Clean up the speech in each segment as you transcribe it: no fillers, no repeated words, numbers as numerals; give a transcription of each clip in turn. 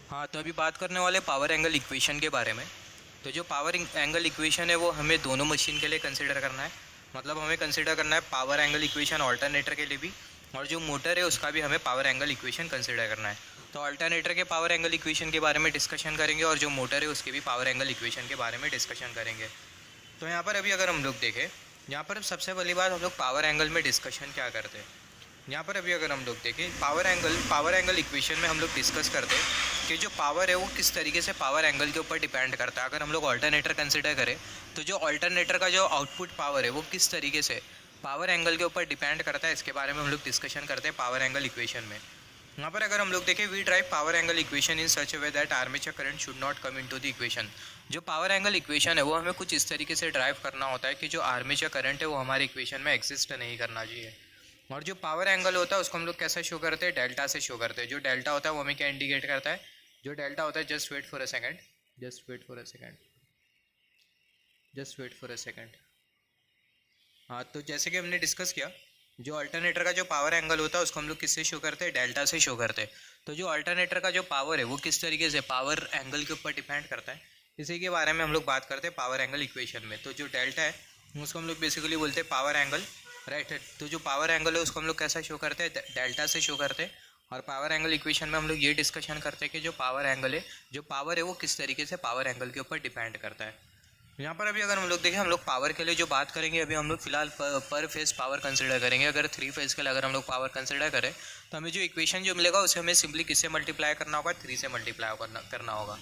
हाँ, तो अभी बात करने वाले पावर एंगल इक्वेशन के बारे में। तो जो पावर एंगल इक्वेशन है वो हमें दोनों मशीन के लिए कंसिडर करना है। मतलब हमें कंसिडर करना है पावर एंगल इक्वेशन ऑल्टरनेटर के लिए भी, और जो मोटर है उसका भी हमें पावर एंगल इक्वेशन कंसिडर करना है। तो ऑल्टरनेटर के पावर एंगल इक्वेशन के बारे में डिस्कशन करेंगे और जो मोटर है उसके भी पावर एंगल इक्वेशन के बारे में डिस्कशन करेंगे। तो यहाँ पर अभी अगर हम लोग देखें, यहाँ पर सबसे पहली बात हम लोग पावर एंगल में डिस्कशन क्या करते हैं। यहाँ पर अभी अगर हम लोग देखें पावर एंगल इक्वेशन में हम लोग डिस्कस करते हैं कि जो पावर है वो किस तरीके से पावर एंगल के ऊपर डिपेंड करता है। अगर हम लोग ऑल्टरनेटर कंसिडर करें तो जो ऑल्टरनेटर का जो आउटपुट पावर है वो किस तरीके से पावर एंगल के ऊपर डिपेंड करता है, इसके बारे में हम लोग डिस्कशन करते हैं पावर एंगल इक्वेशन में। यहाँ पर अगर हम लोग देखें, we drive power angle equation in such way that armature current should not come into the equation. जो पावर एंगल इक्वेशन है वो हमें कुछ इस तरीके से ड्राइव करना होता है कि जो आर्मेचर करंट है वो हमारे इक्वेशन में एग्जिस्ट नहीं करना चाहिए। और जो पावर एंगल होता है उसको हम लोग कैसे शो करते हैं, डेल्टा से शो करते हैं। जो डेल्टा होता है वो हमें क्या इंडिकेट करता है, जो डेल्टा होता है, just wait for a second, just wait for a second, just wait for a second. हाँ, तो जैसे कि हमने डिस्कस किया, जो अल्टरनेटर का जो पावर एंगल होता है उसको हम लोग किससे शो करते हैं, डेल्टा से शो करते हैं। तो जो अल्टरनेटर का जो पावर है वो किस तरीके से पावर एंगल के ऊपर डिपेंड करता है, इसी के बारे में हम लोग बात करते हैं पावर एंगल इक्वेशन में। तो जो डेल्टा है उसको हम लोग बेसिकली बोलते हैं पावर एंगल, राइट। तो जो पावर एंगल है उसको हम लोग कैसा शो करते हैं, डेल्टा से शो करते हैं। और पावर एंगल इक्वेशन में हम लोग ये डिस्कशन करते हैं कि जो पावर एंगल है, जो पावर है वो किस तरीके से पावर एंगल के ऊपर डिपेंड करता है। यहाँ पर अभी अगर हम लोग देखें, हम लोग पावर के लिए जो बात करेंगे, अभी हम लोग फिलहाल पर फेज पावर कंसिडर करेंगे। अगर 3 फेज के लिए अगर हम लोग पावर कंसिडर करें तो हमें जो इक्वेशन जो मिलेगा उसे हमें सिंपली किससे मल्टीप्लाई करना होगा, 3 से मल्टीप्लाई करना होगा।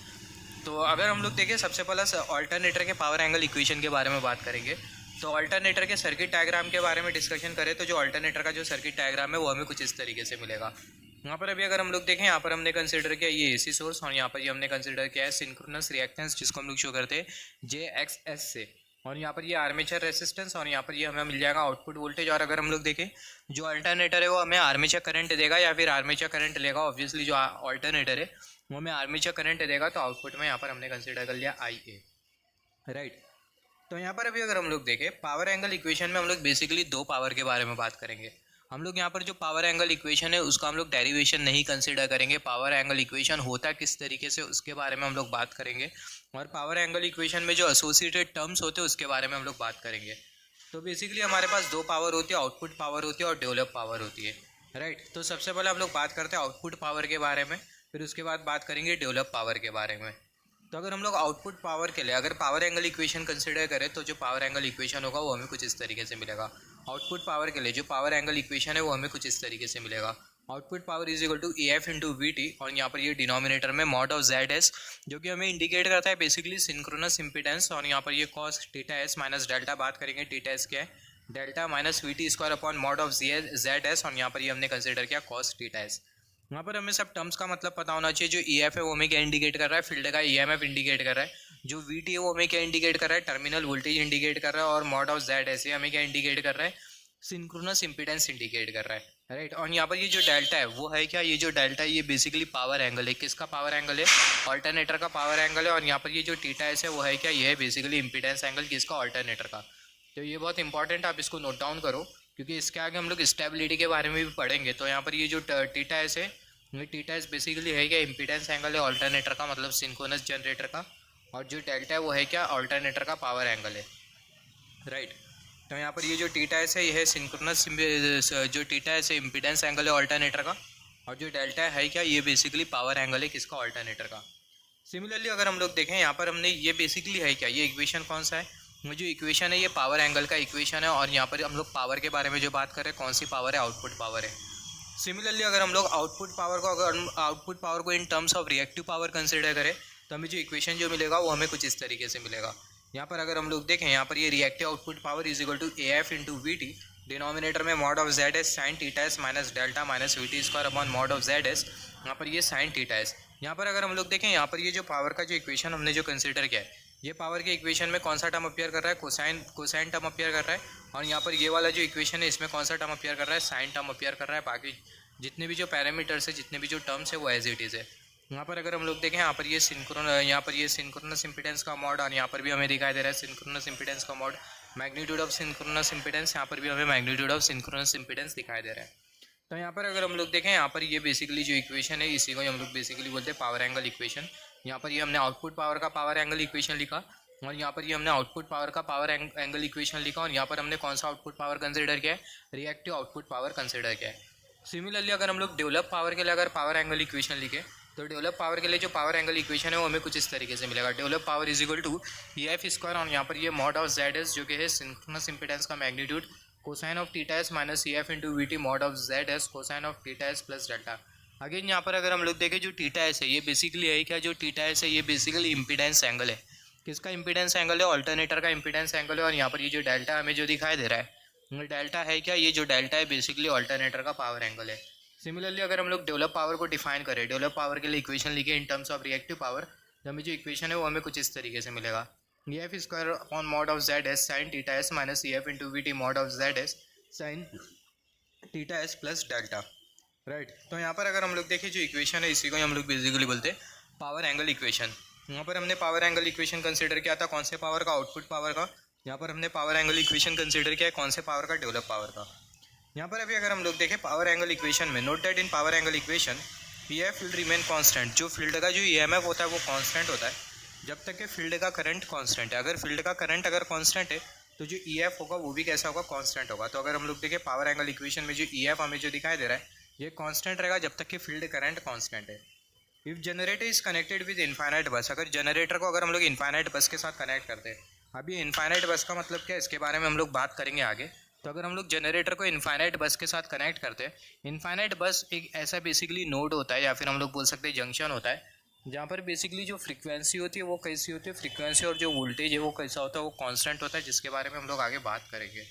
तो अगर हम लोग देखें, सबसे पहला ऑल्टरनेटर के पावर एंगल इक्वेशन के बारे में बात करेंगे। तो ऑल्टरनेटर के सर्किट डायग्राम के बारे में डिस्कशन करें तो जो ऑल्टरनेटर का जो सर्किट डायग्राम है वो हमें कुछ इस तरीके से मिलेगा। यहाँ पर अभी अगर हम लोग देखें, यहाँ पर हमने कंसिडर किया ये एसी सोर्स, और यहाँ पर ये हमने कंसिडर किया है सिंक्रोनस रिएक्टेंस, जिसको हम लोग शो करते हैं JXS से। और यहाँ पर ये आर्मेचर रेसिस्टेंस, और यहाँ पर ये हमें मिल जाएगा आउटपुट वोल्टेज। और अगर हम लोग देखें, जो अल्टरनेटर है वो हमें आर्मेचर करंट देगा या फिर आर्मेचर करंट लेगा। ऑब्वियसली जो ऑल्टरनेटर है वो हमें आर्मेचर करंट देगा, तो आउटपुट में यहाँ पर हमने कंसिडर कर लिया IA, राइट। तो यहाँ पर अभी अगर हम लोग देखें, पावर एंगल इक्वेशन में हम लोग बेसिकली दो पावर के बारे में बात करेंगे। हम लोग यहाँ पर जो पावर एंगल इक्वेशन है उसका हम लोग डेरिवेशन नहीं कंसिडर करेंगे। पावर एंगल इक्वेशन होता किस तरीके से उसके बारे में हम लोग बात करेंगे, और पावर एंगल इक्वेशन में जो एसोसिएटेड टर्म्स होते हैं उसके बारे में हम लोग बात करेंगे। तो बेसिकली हमारे पास दो पावर होती है, आउटपुट पावर होती है और डेवलप पावर होती है, राइट। तो सबसे पहले हम लोग बात करते हैं आउटपुट पावर के बारे में, फिर उसके बाद बात करेंगे डेवलप पावर के बारे में। तो अगर हम लोग आउटपुट पावर के लिए अगर पावर एंगल इक्वेशन कंसिडर करें तो जो पावर एंगल इक्वेशन होगा वो हमें कुछ इस तरीके से मिलेगा। आउटपुट पावर के लिए जो पावर एंगल इक्वेशन है वो हमें कुछ इस तरीके से मिलेगा। Output power is equal to AF into VT, और यहाँ पर ये डिनोमिनेटर में मॉड ऑफ ZS, जो कि हमें इंडिकेट करता है बेसिकली सिंक्रोनस इम्पीडेंस। और यहाँ पर ये cos theta S minus delta, बात करेंगे थीटा एस क्या है, delta minus VT square upon mod of ZS, और यहाँ पर ये हमने कंसिडर किया कॉस थीटा एस। यहाँ पर हमें सब टर्म्स का मतलब पता होना चाहिए। जो EF है वो हमें क्या इंडिकेट कर रहा है, फील्ड का EMF इंडिकेट कर रहा है। जो VT है वो हमें क्या इंडिकेट कर रहा है, टर्मिनल वोल्टेज इंडिकेट कर रहा है। और मॉड ऑफ ZS हमें क्या इंडिकेट कर रहा है, सिंक्रोनस इम्पीडेंस इंडिकेट कर रहा है, राइट। और यहाँ पर ये जो डेल्टा है वो है क्या, ये जो डेल्टा है ये बेसिकली पावर एंगल है। किसका पावर एंगल है, ऑल्टरनेटर का पावर एंगल है। और यहाँ पर ये जो थीटा एस है वो है क्या, ये है बेसिकली इम्पीडेंस एंगल किसका, ऑल्टरनेटर का। तो ये बहुत इंपॉर्टेंट, आप इसको नोट डाउन करो, क्योंकि इसके आगे हम लोग स्टेबिलिटी के बारे में भी पढ़ेंगे। तो यहाँ पर ये जो थीटा एस है, ये थीटा एस बेसिकली है क्या, इम्पीडेंस एंगल है ऑल्टरनेटर का, मतलब सिंक्रोनस जनरेटर का। और जो डेल्टा है वो है क्या, ऑल्टरनेटर का पावर एंगल है, राइट। तो यहाँ पर ये जो थीटा एस है ये है सिंक्रोनस, जो थीटा एस है इम्पीडेंस एंगल है ऑल्टरनेटर का। और जो डेल्टा है क्या, ये बेसिकली पावर एंगल है किसका, ऑल्टरनेटर का। सिमिलरली अगर हम लोग देखें, यहाँ पर हमने ये बेसिकली है क्या, ये इक्वेशन कौन सा है, ये जो इक्वेशन है ये पावर एंगल का इक्वेशन है। और यहाँ पर हम लोग पावर के बारे में जो बात कर रहे हैं, कौन सी पावर है, आउटपुट पावर है। सिमिलरली अगर हम लोग आउटपुट पावर को इन terms of reactive power consider करें तो हमें जो इक्वेशन जो मिलेगा वो हमें कुछ इस तरीके से मिलेगा। यहाँ पर अगर हम लोग देखें, यहाँ पर ये reactive output power is equal to AF into VT, denominator में mod of ZS sine theta S minus delta minus VT square upon mod of ZS, यहाँ पर ये साइन थीटा एस। यहाँ पर अगर हम लोग देखें, यहाँ पर ये जो पावर का जो इक्वेशन हमने जो कंसिडर किया है, ये पावर के इक्वेशन में कौन सा टर्म अपियर कर रहा है, कोसाइन टर्म अपियर कर रहा है। और यहाँ पर ये वाला जो इक्वेशन है इसमें कौन सा टर्म अपियर कर रहा है, साइन टर्म अपियर कर रहा है। बाकी जितने भी जो पैरामीटर्स है, जितने भी जो टर्म्स है वो एज इट इज़ है। यहाँ पर अगर हम लोग देखें, यहाँ पर ये सिंक्रोनस इम्पीडेंस का मॉड, और यहाँ पर भी हमें दिखाई दे रहा है सिंक्रोनस इम्पीडेंस का mod, magnitude of synchronous impedance, यहाँ पर भी हमें मैग्नीट्यूड ऑफ सिंक्रोनस इम्पीडेंस दिखाई दे रहा है। तो यहाँ पर अगर हम लोग देखें, यहाँ पर ये बेसिकली जो इक्वेशन है इसी को हम लोग बेसिकली बोलते हैं पावर एंगल इक्वेशन। यहाँ पर ये हमने आउटपुट पावर का पावर एंगल इक्वेशन लिखा और यहाँ पर ये हमने आउटपुट पावर का पावर एंगल इक्वेशन लिखा और यहाँ पर हमने कौन सा आउटपुट पावर कंसिडर किया है, रिएक्टिव आउटपुट पावर कंसिडर किया है। सिमिलरली अगर हम लोग डेवलप पावर के लिए अगर पावर एंगल इक्वेशन लिखे तो डेवलप पावर के लिए जो पावर एंगल इक्वेशन है वो हमें कुछ इस तरीके से मिलेगा। Develop power is equal to EF square और यहाँ पर ये मॉड ऑफ ZS जो कि है सिंक्रोनस इम्पीडेंस का magnitude cosine of theta S minus EF into VT mod of ZS cosine of theta S plus delta. Again यहाँ पर अगर हम लोग देखें जो थीटा एस है ये बेसिकली है क्या, जो थीटा एस है ये बेसिकली इम्पीडेंस एंगल है। किसका इम्पीडेंस एंगल है, ऑल्टरनेटर का इम्पीडेंस एंगल है। और यहाँ पर ये जो डेल्टा हमें जो दिखाई दे रहा है डेल्टा है क्या, ये जो डेल्टा है बेसिकली ऑल्टरनेटर का पावर एंगल है। सिमिलरली अगर हम लोग डेवलप पावर को डिफाइन करें, डेवलप पावर के लिए इक्वेशन लिखे इन टर्म्स ऑफ रिएक्टिव पावर, तो हमें जो इक्वेशन है वो हमें कुछ इस तरीके से मिलेगा। EF square upon mod of ZS sine theta S minus EF into VT mod of ZS sine theta S plus delta. Right, तो यहाँ पर अगर हम लोग देखें जो इक्वेशन है इसी को हम लोग बेसिकली बोलते हैं पावर एंगल इक्वेशन। यहाँ पर हमने पावर एंगल इक्वेशन कंसिडर किया था कौन से पावर का, आउटपुट पावर का। यहाँ पर हमने पावर एंगल इक्वेशन कंसिडर किया है कौन से पावर का, डेवलप पावर का। यहाँ पर अभी अगर हम लोग देखें पावर एंगल इक्वेशन में, note that in power angle equation EF will remain constant. जो फील्ड का जो EMF होता है वो कांस्टेंट होता है जब तक कि फील्ड का करंट कांस्टेंट है। अगर फील्ड का करंट अगर कांस्टेंट है तो जो EF होगा वो भी कैसा होगा, कांस्टेंट होगा। तो अगर हम लोग देखें पावर एंगल इक्वेशन में जो EF हमें जो दिखाई दे रहा है ये कांस्टेंट रहेगा जब तक कि फील्ड करंट कांस्टेंट है। If generator is connected with infinite बस, अगर जनरेटर को अगर हम लोग इनफाइनाइट बस के साथ कनेक्ट करते हैं, अभी इनफाइनाइट बस का मतलब क्या है इसके बारे में हम लोग बात करेंगे आगे। तो अगर हम लोग जनरेटर को इनफाइनाइट बस के साथ कनेक्ट करते हैं, इनफाइनाइट बस एक ऐसा बेसिकली नोड होता है या फिर हम लोग बोल सकते हैं जंक्शन होता है जहाँ पर बेसिकली जो फ्रीक्वेंसी होती है वो कैसी होती है, फ्रीक्वेंसी और जो वोल्टेज है वो कैसा होता है, वो कांस्टेंट होता है, जिसके बारे में हम लोग आगे बात करेंगे।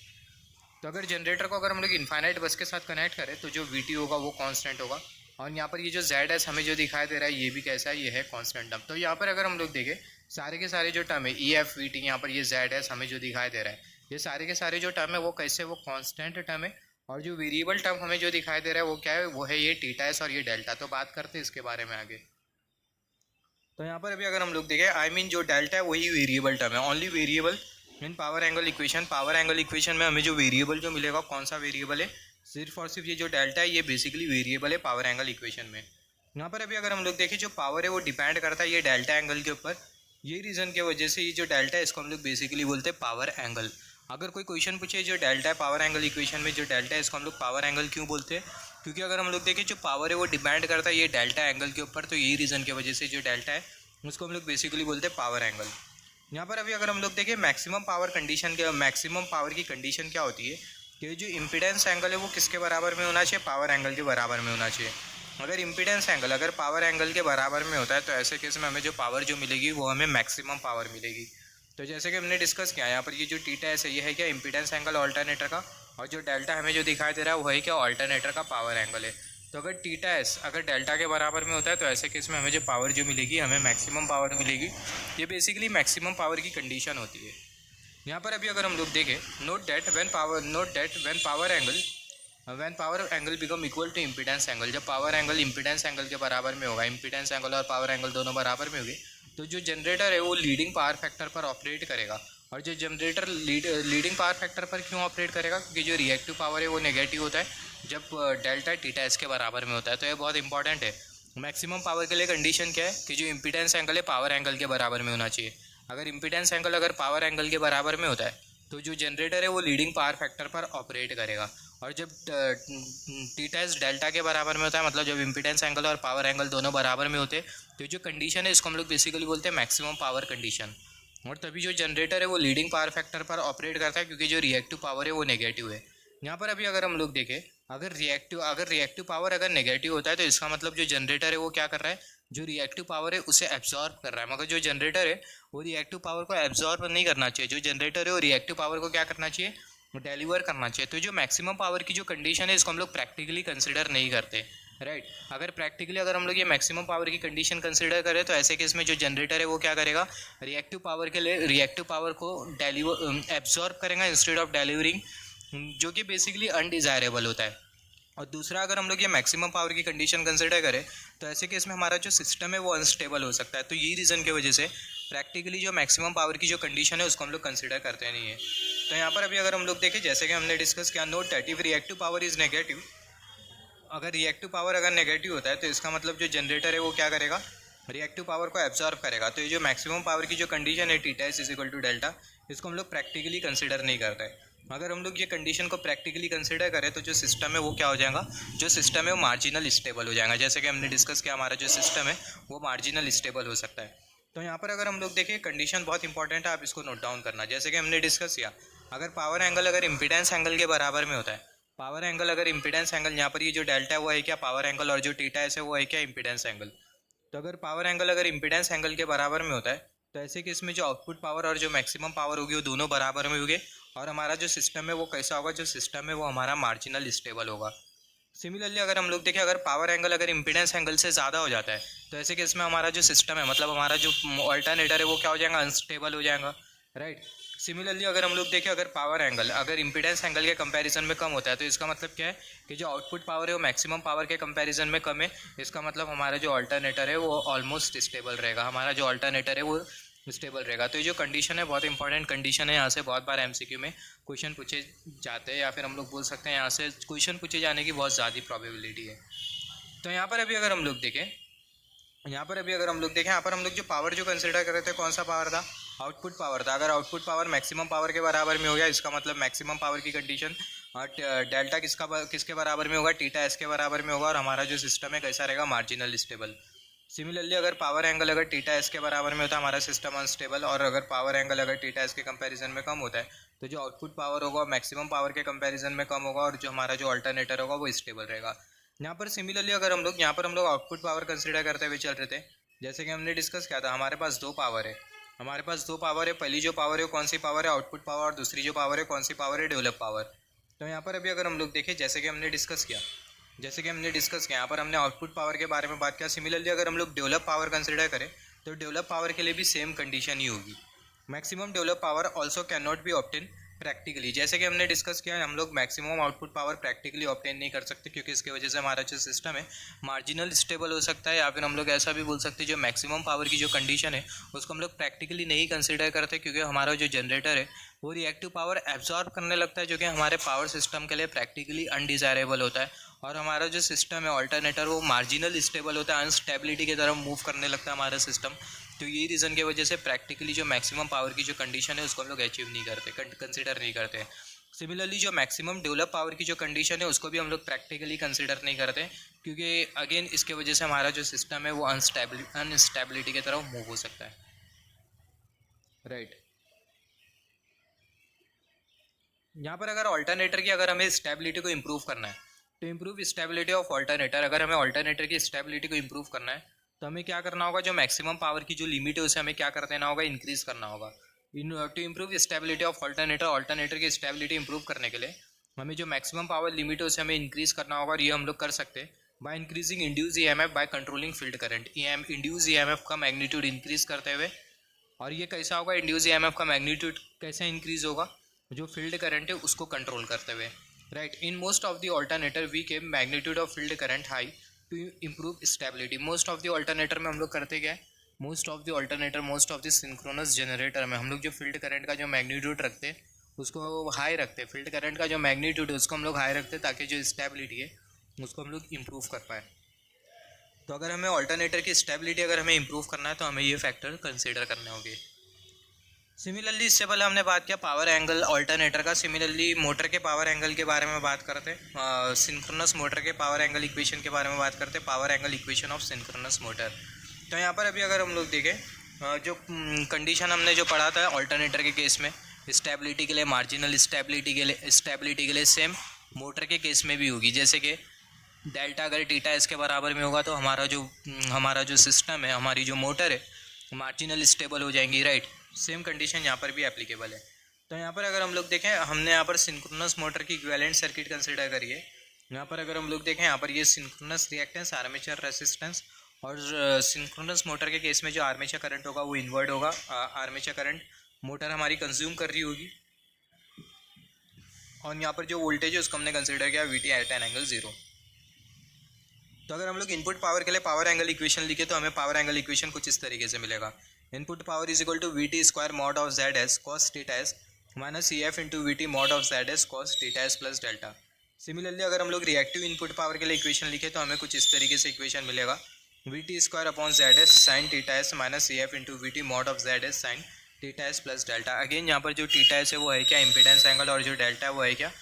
तो अगर जनरेटर को अगर हम लोग इनफाइनाइट बस के साथ कनेक्ट करें तो जो VT होगा वो कांस्टेंट होगा और यहाँ पर ये जो ZS हमें जो दिखाई दे रहा है ये भी कैसा है, ये है कांस्टेंट टर्म। तो यहाँ पर अगर हम लोग देखें सारे के सारे जो टर्म है EF VT, यहाँ पर ये ZS हमें जो दिखाई दे रहा है ये सारे के सारे जो टर्म है वो कैसे, वो कांस्टेंट टर्म है। और जो वेरिएबल टर्म हमें जो दिखाई दे रहा है वो क्या है, वो है ये थीटा एस और ये डेल्टा। तो बात करते हैं इसके बारे में आगे। तो यहाँ पर अभी अगर हम लोग देखें आई मीन जो डेल्टा है वही वेरिएबल टर्म है, only variable in power angle equation. Power angle equation में हमें जो वेरिएबल जो मिलेगा कौन सा वेरिएबल है, सिर्फ और सिर्फ ये जो डेल्टा है ये बेसिकली वेरिएबल है पावर एंगल इक्वेशन में। यहाँ पर अभी अगर हम लोग देखें जो पावर है वो डिपेंड करता है ये डेल्टा एंगल के ऊपर। ये रीज़न की वजह से ये जो डेल्टा है इसको हम लोग बेसिकली बोलते हैं पावर एंगल। अगर कोई क्वेश्चन पूछे जो डेल्टा है पावर एंगल इक्वेशन में, जो डेल्टा है इसको हम लोग पावर एंगल क्यों बोलते हैं, क्योंकि अगर हम लोग देखें जो पावर है वो डिपेंड करता है ये डेल्टा एंगल के ऊपर। तो यही रीज़न की वजह से जो डेल्टा है उसको हम लोग बेसिकली बोलते हैं पावर एंगल। यहाँ पर अभी अगर हम लोग देखें मैक्सिमम पावर कंडीशन के, मैक्सिमम पावर की कंडीशन क्या होती है कि जो इम्पीडेंस एंगल है वो किसके बराबर में होना चाहिए, पावर एंगल के बराबर में होना चाहिए। अगर इम्पीडेंस एंगल अगर पावर एंगल के बराबर में होता है तो ऐसे केस में हमें जो पावर जो मिलेगी वो हमें मैक्सिमम पावर मिलेगी। तो जैसे कि हमने डिस्कस किया यहाँ पर ये जो थीटा एस है ये है क्या, इम्पीडेंस एंगल ऑल्टरनेटर का, और जो डेल्टा हमें जो दिखाई दे रहा है वो है क्या, ऑल्टरनेटर का पावर एंगल है। तो अगर थीटा एस अगर डेल्टा के बराबर में होता है तो ऐसे केस में हमें जो पावर जो मिलेगी हमें मैक्सिमम पावर मिलेगी। ये बेसिकली मैक्सिमम पावर की कंडीशन होती है। यहाँ पर अभी अगर हम लोग देखें note that when power angle become equal to impedance angle, जब पावर एंगल इम्पीडेंस एंगल के बराबर में होगा, इम्पीडेंस एंगल और पावर एंगल दोनों बराबर में होंगे, तो जो जनरेटर है वो लीडिंग पावर फैक्टर पर ऑपरेट करेगा। और जो जनरेटर लीडिंग पावर फैक्टर पर क्यों ऑपरेट करेगा, क्योंकि जो रिएक्टिव पावर है वो नेगेटिव होता है जब डेल्टा थीटा एस के बराबर में होता है। तो ये बहुत इंपॉर्टेंट है। मैक्सिमम पावर के लिए कंडीशन क्या है कि जो इम्पीडेंस एंगल है पावर एंगल के बराबर में होना चाहिए। अगर इम्पीडेंस एंगल अगर पावर एंगल के बराबर में होता है तो जो जनरेटर है वो लीडिंग पावर फैक्टर पर ऑपरेट करेगा। और जब थीटा एस डेल्टा के बराबर में होता है, मतलब जब इम्पीडेंस एंगल और पावर एंगल दोनों बराबर में होते हैं, तो जो कंडीशन है इसको हम लोग बेसिकली बोलते हैं मैक्सिमम पावर कंडीशन। और तभी जो जनरेटर है वो लीडिंग पावर फैक्टर पर ऑपरेट करता है, क्योंकि जो रिएक्टिव पावर है वो नेगेटिव है। यहाँ पर अभी अगर हम लोग देखें अगर रिएक्टिव पावर अगर नेगेटिव होता है तो इसका मतलब जो जनरेटर है वो क्या कर रहा है, जो रिएक्टिव पावर है उसे एब्जॉर्ब कर रहा है। मगर जो जनरेटर है वो रिएक्टिव पावर को एब्जॉर्ब नहीं करना चाहिए, जो जनरेटर है वो रिएक्टिव पावर को क्या करना चाहिए, डिलीवर करना चाहिए। तो जो मैक्सिमम पावर की जो कंडीशन है इसको हम लोग प्रैक्टिकली कंसिडर नहीं करते, राइट। अगर प्रैक्टिकली अगर हम लोग ये मैक्सिमम पावर की कंडीशन कंसिडर करें तो ऐसे केस में जो जनरेटर है वो क्या करेगा, रिएक्टिव पावर के लिए रिएक्टिव पावर को एब्जॉर्ब करेगा इंस्टेड ऑफ डिलीवरिंग, जो कि बेसिकली अनडिजायरेबल होता है। और दूसरा अगर हम लोग ये मैक्सिमम पावर की कंडीशन कंसिडर करें तो ऐसे केस में हमारा जो सिस्टम है वो अनस्टेबल हो सकता है। तो यही रीज़न की वजह से प्रैक्टिकली जो मैक्सिमम पावर की जो कंडीशन है उसको हम लोग कंसिडर करते नहीं है। तो यहाँ पर अभी अगर हम लोग देखें जैसे कि हमने डिस्कस किया, note that if reactive power is negative, अगर रिएक्टिव पावर अगर नेगेटिव होता है तो इसका मतलब जो जनरेटर है वो क्या करेगा, रिएक्टिव पावर को एब्जॉर्ब करेगा। तो ये जो मैक्सिमम पावर की जो कंडीशन है theta is equal to delta, इसको हम लोग प्रैक्टिकली कंसिडर नहीं करते हैं। अगर हम लोग ये कंडीशन को प्रैक्टिकली कंसिडर करें तो जो सिस्टम है वो क्या हो जाएगा, जो सिस्टम है वो मार्जिनल स्टेबल हो जाएगा। जैसे कि हमने डिस्कस किया हमारा जो सिस्टम है वो मार्जिनल स्टेबल हो सकता है। तो यहाँ पर अगर हम लोग देखें कंडीशन बहुत इंपॉर्टेंट है, आप इसको नोट डाउन करना। जैसे कि हमने डिस्कस किया अगर पावर एंगल अगर इम्पीडेंस एंगल के बराबर में होता है, पावर एंगल अगर इम्पीडेंस एंगल, यहाँ पर ये जो डेल्टा है वो है क्या पावर एंगल, और जो थीटा है वो है क्या इम्पीडेंस एंगल। तो अगर पावर एंगल अगर इम्पीडेंस एंगल के बराबर में होता है तो ऐसे केस में जो आउटपुट पावर और जो मैक्सिमम पावर होगी वो दोनों बराबर में होंगे, और हमारा जो सिस्टम है वो कैसा होगा, जो सिस्टम है वो हमारा मार्जिनल स्टेबल होगा। सिमिलरली अगर हम लोग देखें अगर पावर एंगल अगर इम्पीडेंस एंगल से ज़्यादा हो जाता है तो ऐसे केस में हमारा जो सिस्टम है मतलब हमारा जो अल्टरनेटर है वो क्या हो जाएगा, अनस्टेबल हो जाएगा, राइट। सिमिलरली अगर हम लोग देखें अगर पावर एंगल अगर इम्पीडेंस एंगल के कंपैरिजन में कम होता है तो इसका मतलब क्या है कि जो आउटपुट पावर है वो मैक्सिमम पावर के कंपैरिजन में कम है। इसका मतलब हमारा जो अल्टरनेटर है वो ऑलमोस्ट स्टेबल रहेगा, हमारा जो अल्टरनेटर है वो स्टेबल रहेगा। तो ये जो कंडीशन है बहुत इंपॉर्टेंट कंडीशन है, यहाँ से बहुत बार एमसीक्यू में क्वेश्चन पूछे जाते हैं, या फिर हम लोग बोल सकते हैं यहाँ से क्वेश्चन पूछे जाने की बहुत ज़्यादा प्रोबेबिलिटी है। तो यहाँ पर अभी अगर हम लोग देखें यहाँ पर हम लोग जो पावर जो कंसिडर कर रहे थे कौन सा पावर था, आउटपुट पावर था। अगर आउटपुट पावर मैक्सिमम पावर के बराबर में हो गया इसका मतलब मैक्सिमम पावर की कंडीशन डेल्टा किसके बराबर में होगा, थीटा एस के बराबर में होगा, और हमारा जो सिस्टम है कैसा रहेगा, मार्जिनल स्टेबल। सिमिलरली अगर पावर एंगल अगर थीटा एस के बराबर में होता है हमारा सिस्टम अनस्टेबल, और अगर पावर एंगल अगर थीटा एस के कंपैरिजन में कम होता है तो जो आउटपुट पावर होगा मैक्सिमम पावर के कंपैरिजन में कम होगा, और जो हमारा जो अल्टरनेटर होगा वो स्टेबल रहेगा। यहाँ पर सिमिलरली अगर हम लोग आउटपुट पावर कंसिडर करते हुए चल रहे थे, जैसे कि हमने डिस्कस किया था हमारे पास दो पावर है, पहली जो पावर है कौन सी पावर है, आउटपुट पावर, और दूसरी जो पावर है कौन सी पावर है, डेवलप पावर। तो यहाँ पर अभी अगर हम लोग देखें जैसे कि हमने डिस्कस किया यहाँ पर हमने आउटपुट पावर के बारे में बात किया। सिमिलरली अगर हम लोग डेवलप पावर कंसिडर करें तो डेवलप पावर के लिए भी सेम कंडीशन ही होगी, maximum develop power also can not be obtain practically. जैसे कि हमने डिस्कस किया हम लोग maximum output power practically obtain नहीं कर सकते, क्योंकि इसकी वजह से हमारा जो सिस्टम है मार्जिनल स्टेबल हो सकता है, या फिर हम लोग ऐसा भी बोल सकते हैं जो मैक्सिमम पावर की जो कंडीशन है उसको हम लोग प्रैक्टिकली नहीं कंसिडर करते, क्योंकि हमारा जो जनरेटर है वो रिएक्टिव पावर एब्जॉर्ब करने लगता है, जो कि हमारे पावर सिस्टम के लिए प्रैक्टिकली अनडिज़ायरेबल होता है। और हमारा जो सिस्टम है ऑल्टरनेटर वो मार्जिनल स्टेबल होता है, अनस्टेबिलिटी की तरफ मूव करने लगता है हमारा सिस्टम। तो यही रीज़न की वजह से प्रैक्टिकली जो मैक्सिमम पावर की जो कंडीशन है उसको हम लोग अचीव नहीं करते, कंसिडर नहीं करते। सिमिलरली जो मैक्सिमम डेवलप पावर की जो कंडीशन है उसको भी हम लोग प्रैक्टिकली कंसिडर नहीं करते, क्योंकि अगेन इसके वजह से हमारा जो सिस्टम है वो अनस्टेबिलिटी की तरफ मूव हो सकता है, राइट। यहाँ पर अगर ऑल्टरनेटर की अगर हमें स्टेबिलिटी को इम्प्रूव करना है तो इम्प्रूव स्टेबिलिटी ऑफ ऑल्टरनेटर, अगर हमें ऑल्टरनेटर की स्टेबिलिटी को इम्प्रूव करना है तो हमें क्या करना होगा, जो मैक्सिमम पावर की जो लिमिट है उसे हमें क्या कर देना होगा, इंक्रीज़ करना होगा। To improve stability of alternator की स्टेबिलिटी इंप्रूव करने के लिए हमें जो मैक्सिमम पावर लिमिट है उसे हमें इंक्रीज़ करना होगा, और ये हम लोग कर सकते हैं by increasing induce EMF by controlling field current. Induce EMF का मैग्नीट्यूड इंक्रीज़ करते हुए, और ये कैसा होगा, इंड्यूस ईएमएफ का मैग्नीट्यूड कैसे इंक्रीज़ होगा, जो फील्ड करंट है उसको कंट्रोल करते हुए, right. In most of the alternator we came magnitude of field current high to improve stability. Most of the alternator में हम लोग करते क्या है, most of the synchronous generator में हम लोग जो फील्ड करंट का जो मैग्नीट्यूड रखते हैं उसको हाई रखते हैं, फील्ड करंट का जो मैग्नीट्यूड है उसको हम लोग हाई रखते हैं, ताकि जो स्टेबिलिटी है उसको हम लोग इम्प्रूव कर पाए। तो अगर हमें ऑल्टरनेटर की स्टेबिलिटी अगर हमें इम्प्रूव करना है तो हमें ये फैक्टर कंसिडर करने होंगे। सिमिलरली इससे पहले हमने बात किया पावर एंगल ऑल्टरनेटर का। सिमिलरली मोटर के पावर एंगल के बारे में बात करते हैं, सिंक्रोनस मोटर के पावर एंगल इक्वेशन के बारे में बात करते हैं, power angle equation of synchronous motor. तो यहाँ पर अभी अगर हम लोग देखें जो कंडीशन हमने जो पढ़ा था ऑल्टरनेटर के केस में स्टेबिलिटी के लिए, मार्जिनल स्टेबिलिटी के लिए सेम मोटर के केस में भी होगी। जैसे कि डेल्टा अगर थीटा इसके बराबर में होगा तो हमारा जो सिस्टम है, हमारी जो मोटर है मार्जिनल स्टेबल हो जाएंगी, राइट। सेम कंडीशन यहाँ पर भी एप्लीकेबल है। तो यहाँ पर अगर हम लोग देखें हमने यहाँ पर सिंक्रोनस मोटर की इक्विवेलेंट सर्किट कंसिडर करिए। यहाँ पर अगर हम लोग देखें यहाँ पर ये सिंक्रोनस रिएक्टेंस, आर्मेचर रेसिस्टेंस, और सिंक्रोनस मोटर के केस में जो आर्मेचर करंट होगा वो इनवर्ड होगा। आर्मेचर करंट मोटर हमारी कंज्यूम कर रही होगी, और यहाँ पर जो वोल्टेज है उसको हमने कंसिडर किया V T at an angle 0। तो अगर हम लोग इनपुट पावर के लिए पावर एंगल इक्वेशन लिखे तो हमें पावर एंगल इक्वेशन कुछ इस तरीके से मिलेगा। Input power is equal to V T square mod of Z S cos theta S minus C F into V T mod of Z S cos theta S plus delta. Similarly अगर हम लोग reactive input power के लिए equation लिखे तो हमें कुछ इस तरीके से इक्वेशन मिलेगा, V T square upon Z S sine theta S minus C F into V T mod of Z S sine theta S plus delta. Again यहाँ पर जो टीटा एस है वो है क्या, इम्पीडेंस एंगल, और जो डेल्टा है वो है क्या,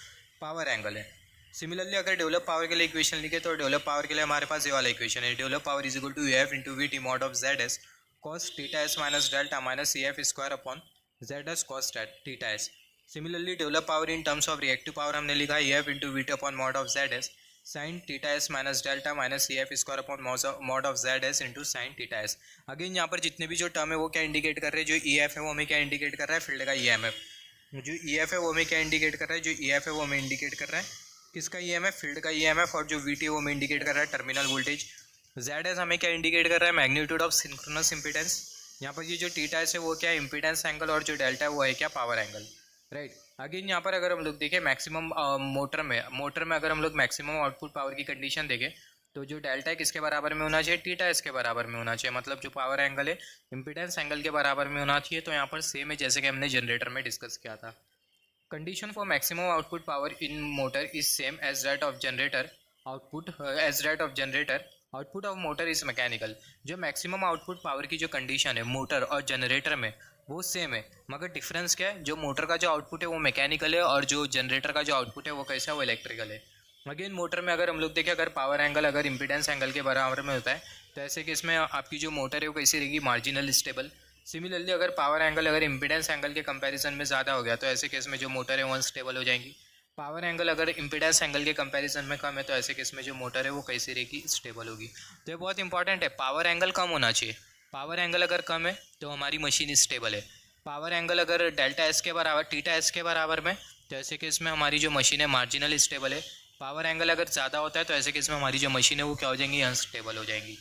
पावर एंगल है। सिमिलरली अगर डेवलप पावर के लिए इक्वेशन लिखे तो डेवलप पावर के लिए हमारे पास ये वाला इक्वेशन है, develop power is equal to A F into V T mod of Z S cos theta S minus delta minus C F square upon Z S cos theta S. Similarly develop power in terms of reactive power हमने लिखा है A F into V T upon mod of Z S sine theta S minus delta minus C F square upon mod of Z S into sign theta S. Again यहाँ पर जितने भी जो term है वो क्या इंडिकेट कर रहे हैं, जो ई एफ है वो हमें क्या इंडिकेट कर रहा है, फील्ड का ई एम एफ। जो ई एफ है वो हमें क्या इंडिकेट कर रहा है, जो ई एफ है वो हमें इंडिकेट कर रहा है किसका ई एम एफ, फील्ड का ई एम एफ। और जो वी टी है वो हमें इंडिकेट कर रहा है टर्मिनल वोल्टेज। जेड एस हमें क्या इंडिकेट कर रहा है, मैग्नीट्यूड ऑफ सिंक्रोनस इंपीडेंस। यहाँ पर ये जो टीटा एस है वो क्या इम्पीडेंस एंगल, और जो डेल्टा है वो है क्या, पावर एंगल, राइट। अगेन यहाँ पर अगर हम लोग देखें मैक्सिमम मोटर में अगर हम लोग मैक्सिमम आउटपुट पावर की कंडीशन देखें तो जो डेल्टा है किसके बराबर में होना चाहिए, टीटा एस के बराबर में होना चाहिए, मतलब जो पावर एंगल है इम्पीडेंस एंगल के बराबर में होना चाहिए। तो यहाँ पर सेम है जैसे कि हमने जनरेटर में डिस्कस किया था। Condition for maximum output power in motor is same as that of generator output of motor is mechanical. जो मैक्सिमम आउटपुट पावर की जो कंडीशन है मोटर और जनरेटर में वो सेम है, मगर डिफरेंस क्या है, जो मोटर का जो आउटपुट है वो मैकेनिकल है और जो जनरेटर का जो आउटपुट है वो कैसा है, वो इलेक्ट्रिकल है। अगेन मोटर में अगर हम लोग देखें, अगर पावर एंगल अगर इम्पीडेंस एंगल के बराबर में होता है तो ऐसे केस में आपकी जो मोटर है वो कैसी रहेगी, मार्जिनल स्टेबल। सिमिलरली अगर पावर एंगल अगर इम्पीडेंस एंगल के कंपैरिजन में ज़्यादा हो गया तो ऐसे केस में जो मोटर है वो अनस्टेबल हो जाएंगी। पावर एंगल अगर इम्पीडेंस एंगल के कंपैरिजन में कम है तो ऐसे केस में जो मोटर है वो कैसी रहेगी, स्टेबल होगी। तो ये बहुत इंपॉर्टेंट है, पावर एंगल कम होना चाहिए। पावर एंगल अगर कम है तो हमारी मशीन स्टेबल है। पावर एंगल अगर डेल्टा एस के बराबर, टीटा एस के बराबर में, तो ऐसे केस में हमारी जो मशीन है मार्जिनल स्टेबल है। पावर एंगल अगर ज़्यादा होता है तो ऐसे केस में हमारी जो मशीन है वो क्या हो जाएंगी, अनस्टेबल हो जाएंगी।